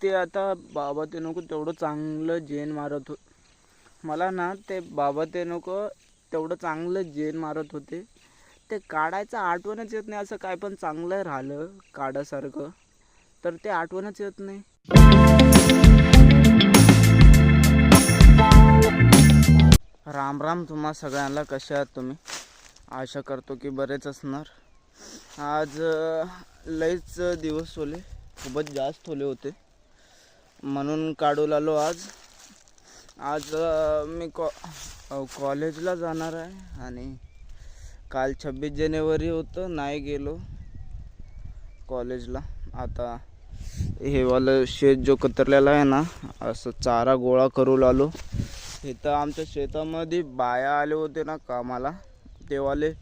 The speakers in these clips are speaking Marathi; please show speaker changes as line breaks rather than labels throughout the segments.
ते आता बाबा ते नको तेवढं चांगलं जेन मारत मला ना ते बाबा ते नको तेवढं चांगलं जेन मारत होते. ते काढायचं आठवणच येत नाही. असं काय पण चांगलं राहिलं काढासारखं तर ते आठवणच येत नाही. राम राम तुम्हा सगळ्यांना. कसे आहात तुम्ही? आशा करतो की बरेच असणार. आज लईच दिवस होले, खूपच जास्त होले होते म्हणून काढू लागलो. आज मी कॉलेजला जाणार आहे आणि काल 26 जानेवारी होतं, नाही गेलो कॉलेजला. आता हे वालं शेत जो कतरलेला आहे ना, असं चारा गोळा करू लागलो. इथं आमच्या शेतामध्ये बाया आले होते ना कामाला, तेवाले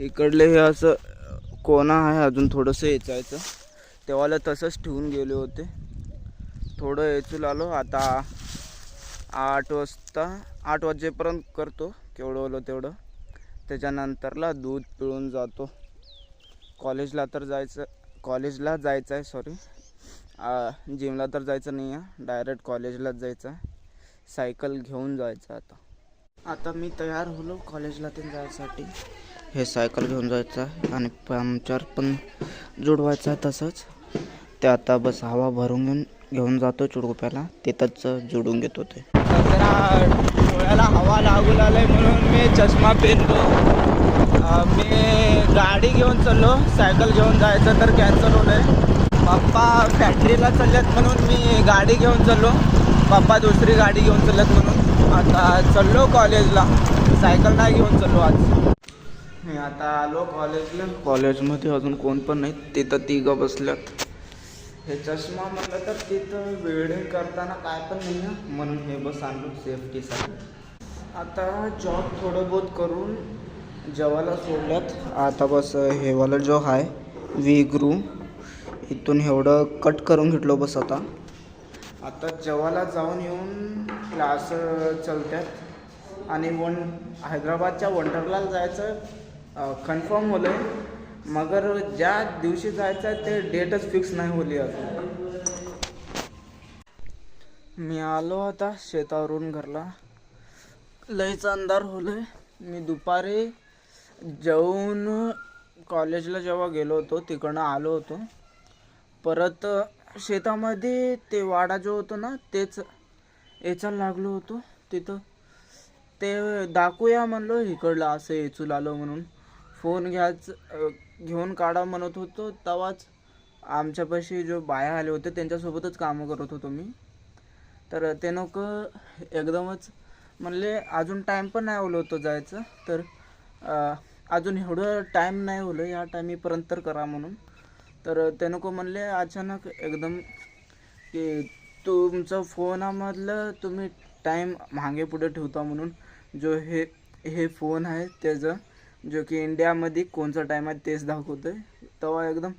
इकडले हे असं कोणा आहे अजून थोडंसं याचायचं, तेवाला तसंच ठेवून गेले होते. थोडं याचू लागलो. आता 8 वाजेपर्यंत करतो केवढं होलं तेवढं. त्याच्यानंतरला दूध पिळून जातो. कॉलेजला जायचं आहे. सॉरी, जिमला तर जायचं नाही आहे, डायरेक्ट कॉलेजलाच जायचं आहे. सायकल घेऊन जायचं. आता मी तयार होलो कॉलेजला ते जायसाठी. हे सायकल घेऊन जायचं आहे आणि पंक्चर पण जुडवायचं आहे. तसंच ते आता बस हवा भरून घेऊन जातो चिडगुप्याला, तिथंच जोडून घेतो. ते जरा डोळ्याला हवा लागू लागली म्हणून मी चष्मा पेरलो. मी गाडी घेऊन चाललो, सायकल घेऊन जायचं तर कॅन्सल होलं. पप्पा फॅक्टरीला चालल्यात म्हणून मी गाडी घेऊन चाललो. पप्पा दुसरी गाडी घेऊन चालल्यात म्हणून आता चाललो कॉलेजला. सायकल नाही घेऊन चाललो आज मी. आता आलो कॉलेजला. कॉलेजमध्ये अजून कोण पण नाही, तिथं तिघं बसल्यात. हे चष्मा म्हणलं तर तिथं वेल्डिंग करताना काय पण नाही ना, म्हणून हे बस आणलो सेफ्टीसाठी. आता जॉब थोडं बहुत करून जेवायला सोडल्यात. आता बस हेवाला जो आहे वीग्रू, इथून एवढं कट करून घेतलो बस. आता जेवायला जाऊन येऊन क्लास चलतात आणि हैदराबादच्या वंडरला जायचं कन्फर्म होलं आहे. मगर ज्या दिवशी जायचं आहे ते डेटच फिक्स नाही होली अजून. मी आलो आता शेतावरून घरला. लईच अंधार होलं. मी दुपारी जेवून कॉलेजला जेव्हा गेलो होतो तिकडनं आलो होतो. परत शेतामध्ये ते वाडा जो होतो ना, तेच याचायला लागलो होतो. तिथं ते दाखवूया म्हणलो, इकडलं असं येचू लागलो म्हणून. फोन घेऊन काढा म्हणत होतो. तेव्हाच आमच्यापाशी जो बाया आले होते त्यांच्यासोबतच कामं करत होतो मी. तर ते नको एकदमच म्हणले अजून टाईम पण नाही होलं होतं जायचं, तर अजून एवढं टाईम नाही होलं, या टायमीपर्यंत तर करा म्हणून. तर ते नको म्हणले अचानक एकदम की तुमचं फोनामधलं तुम्ही टाईम मागे पुढे ठेवता म्हणून. जो हे फोन आहे त्याचं, जो की इंडियामध्ये कोणचा टाईम आहे तेच दाखवतं आहे. तेव्हा एकदम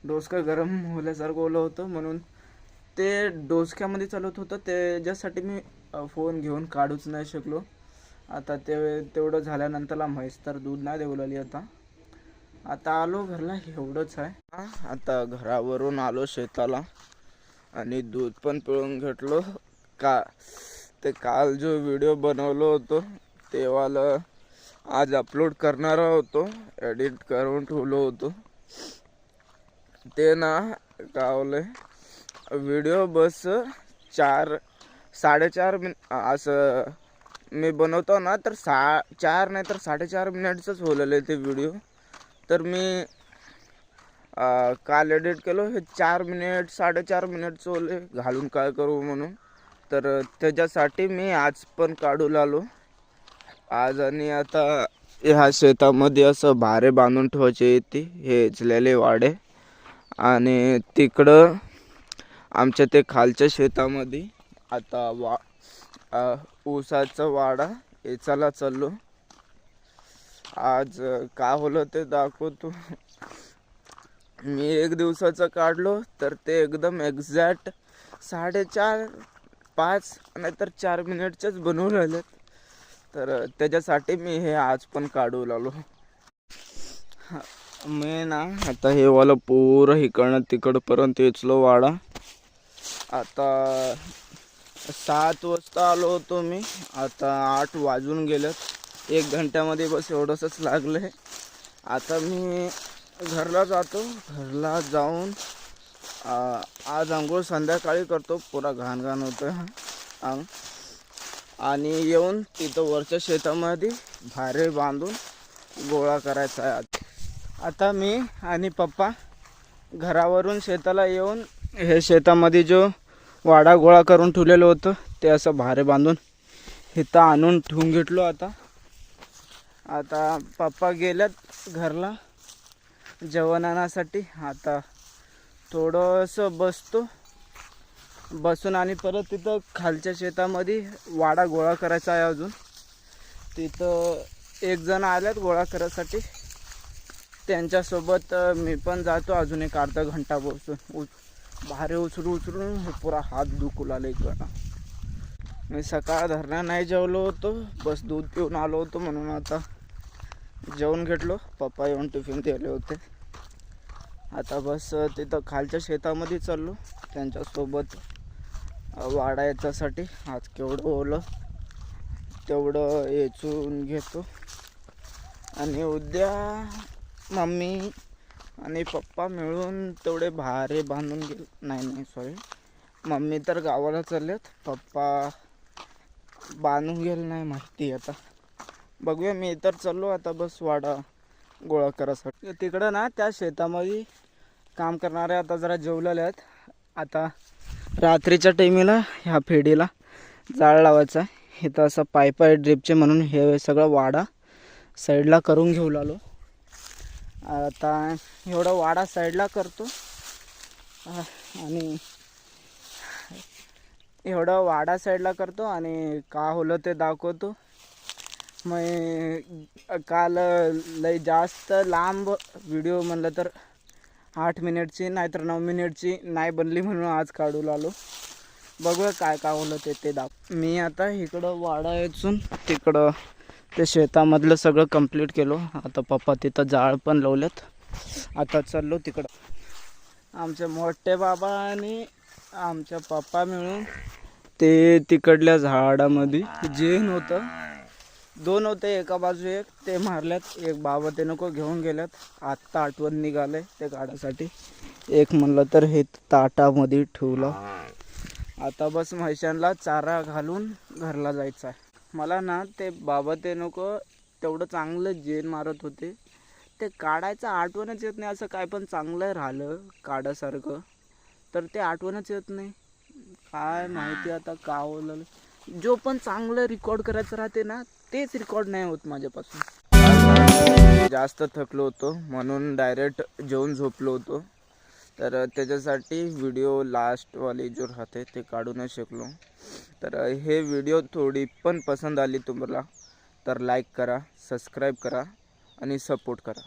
डोसकं गरम होल्यासारखं ओलं होतं म्हणून ते डोसक्यामध्ये चालत होतं. त्याच्यासाठी मी फोन घेऊन काढूच नाही शकलो. आता तेवढं झाल्यानंतरला म्हैस तर दूध नाही देऊ लागली. आता आलो घरला, एवढंच आहे. आता घरावरून आलो शेताला आणि दूध पण पिळून घेतलो. काल जो व्हिडिओ बनवलो होतो तेव्हाला आज अपलोड करणार होतो, एडिट करून ठेवलो होतो. ते ना गावले व्हिडिओ बस 4-4.5 मिनिट असं मी बनवतो ना, तर 4 नाही तर 4.5 मिनिटचंच होलेलं ते व्हिडिओ. तर मी काल एडिट केलो, हे 4 मिनिट 4.5 मिनिटचं होले, घालून काय करू म्हणून. तर त्याच्यासाठी मी आज पण काढू लागलो आज. आणि आता ह्या शेतामध्ये असं भारे बांधून ठेवायचे येते, हे झलेले वाडे. आणि तिकडं आमच्या ते खालच्या शेतामध्ये आता ऊसाचा वाडा याचाला चाललो. आज का होलं ते दाखवतो. मी 1 दिवसाचं काढलो तर ते एकदम एक्झॅक्ट 4.5 नाहीतर 4 मिनिटचेच बनवून राहिलेत. तर त्याच्यासाठी मी हे आज पण काढू लागलो. मी ना आता हे वाला पुरं इकडनं तिकडपर्यंत येचलो वाडा. आता 7 वाजता आलो होतो मी, आता 8 वाजून गेलेत. 1 घंट्यामध्ये बस एवढंच लागलं आहे. आता मी घरला जातो. घरला जाऊन आज आंघोळ संध्याकाळी करतो. पुरा घाण होतं अंग. आणि येऊन तिथं वरच्या शेतामध्ये भारे बांधून गोळा करायचा आहे. आता मी आणि पप्पा घरावरून शेताला येऊन हे शेतामध्ये जो वाडा गोळा करून ठेवलेलं होतं ते असं भारे बांधून इथं आणून ठेवून घेतलो. आता पप्पा गेल्यात घरला जेवण आणण्यासाठी. आता थोडंसं बसून आणि परत तिथं खालच्या शेतामध्ये वाडा गोळा करायचा आहे. अजून तिथं एक जण आल्यात गोळा करायसाठी, त्यांच्यासोबत मी पण जातो. अजून एक अर्धा घंटा बसून भारे उचलून हे पुरा हात दुखू लागले इकडं. मी सकाळ धरणा नाही जेवलो होतो, बस दूध पिऊन आलो होतो म्हणून आता जेवण घेतलो. पप्पा येऊन टिफिन दिले होते. आता बस तिथं खालच्या शेतामध्ये चाललो त्यांच्यासोबत वाडा याच्यासाठी. आज केवढं ओलं तेवढं येचून घेतो आणि उद्या मम्मी आणि पप्पा मिळून तेवढे भारे बांधून गेले. नाही सॉरी, मम्मी तर गावाला चाललेत, पप्पा बांधून गेले नाही माहिती. आता बघूया. मी तर चाललो आता बस वाडा गोळा करायसाठी. तिकडं ना त्या शेतामध्ये काम करणारे आता जरा जेवलेले आहेत. आता रात्रीच्या टायमीला ह्या फेडीला जाळ लावायचा आहे. इथं असं पाईप आहे ड्रिपचे म्हणून हे सगळं वाडा साईडला करून घेऊ लागलो. आता एवढा वाडा साईडला करतो आणि का होलं ते दाखवतो. मग काल लई जास्त लांब व्हिडिओ म्हणलं तर 8 मिनिटची नाही तर 9 मिनिटची नाही बनली म्हणून आज काढू लागलो. बघूया काय होलं ते मी आता इकडं वाडा यायचून तिकडं ते शेतामधलं सगळं कंप्लीट केलो. आता पप्पा तिथं जाळ पण लावलेत. आता चाललो तिकडं. आमचे मोठे बाबा आणि आमच्या पप्पा मिळून ते तिकडल्या झाडामध्ये जेन होतं, 2 होते एका बाजू एक, ते मारल्यात. एक बाबा ते नको घेऊन गेल्यात. आत्ता आठवण निघालंय ते काढायसाठी. एक म्हणलं तर हे ताटामध्ये ठेवलं. आता बस म्हैशांना चारा घालून घरला जायचं आहे. मला ना ते बाबा ते नको तेवढं चांगलं जेन मारत होते, ते काढायचं आठवणच येत नाही. असं काय पण चांगलं राहिलं काढासारखं तर ते आठवणच येत नाही. काय माहिती आता का होलं. जो पण चांगलं रेकॉर्ड करायचं राहते ना तेच रेकॉर्ड नाही होत माझ्यापासून. जास्त थकलो होतो म्हणून डायरेक्ट जेवून झोपलो होतो. तर त्याच्यासाठी व्हिडिओ लास्टवाली जो राहते ते काढूनच शकलो. तर हे व्हिडिओ थोडी पण पसंत आली तुम्हाला तर लाईक करा, सबस्क्राईब करा आणि सपोर्ट करा.